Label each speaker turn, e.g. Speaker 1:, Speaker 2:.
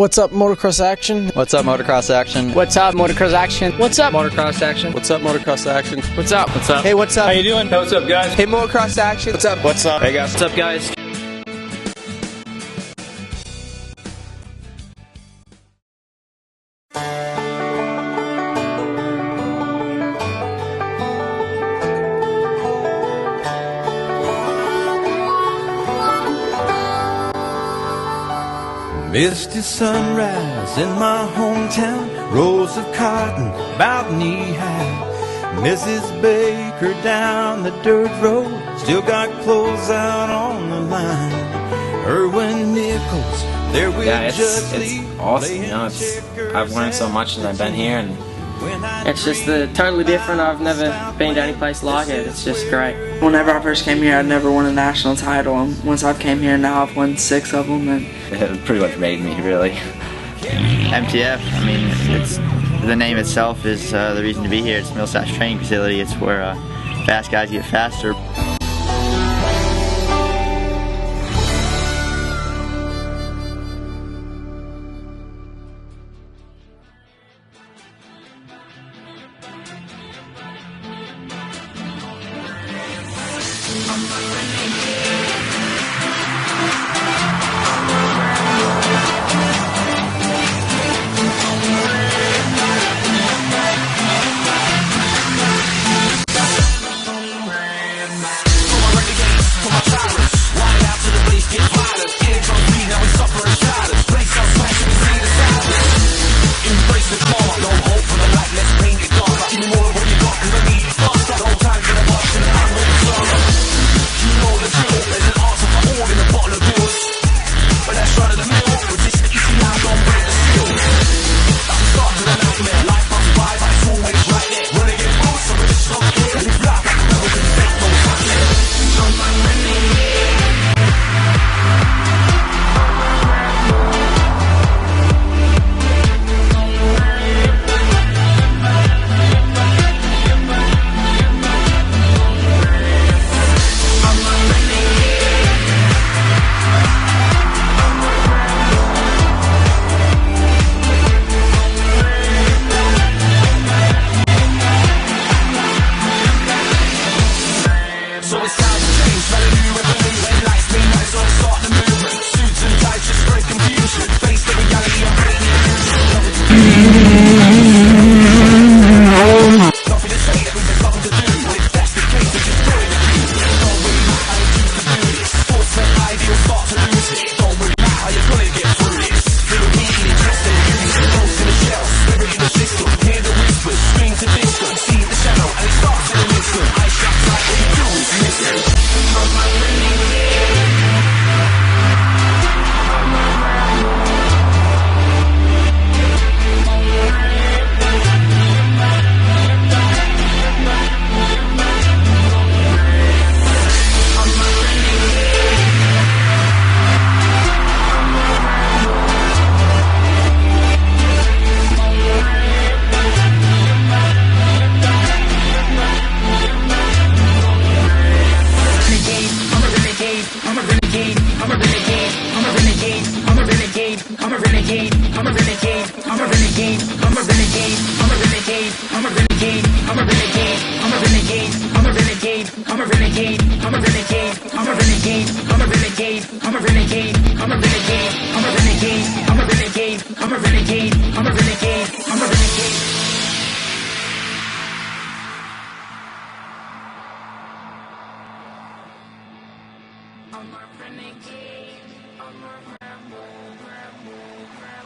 Speaker 1: What's up, motocross action?
Speaker 2: What's up, motocross action?
Speaker 3: What's up, motocross action?
Speaker 4: What's up, motocross action?
Speaker 5: What's up, motocross action?
Speaker 4: What's up? What's up?
Speaker 3: Hey, what's up?
Speaker 4: How you doing?
Speaker 5: Hey, what's up, guys?
Speaker 3: Hey, motocross action.
Speaker 5: What's up?
Speaker 3: What's up?
Speaker 5: Hey, guys.
Speaker 4: What's up, guys?
Speaker 6: Misty sunrise in my hometown, rows of cotton about knee high. Mrs. Baker down the dirt road, still got clothes out on the line. Erwin Nichols, there with
Speaker 7: it's awesome. You know, I've learned so much since I've been here, and
Speaker 8: it's just totally different. I've never been to any place like it. It's just great. Whenever I first came here, I'd never won a national title, and once I've came here now, I've won 6 of them. And
Speaker 7: it pretty much made me, really.
Speaker 2: MTF, I mean, the name itself is the reason to be here. It's Millsaps Training Facility. It's where fast guys get faster.
Speaker 9: I'm a renegade, I'm a rebel, rebel, rebel.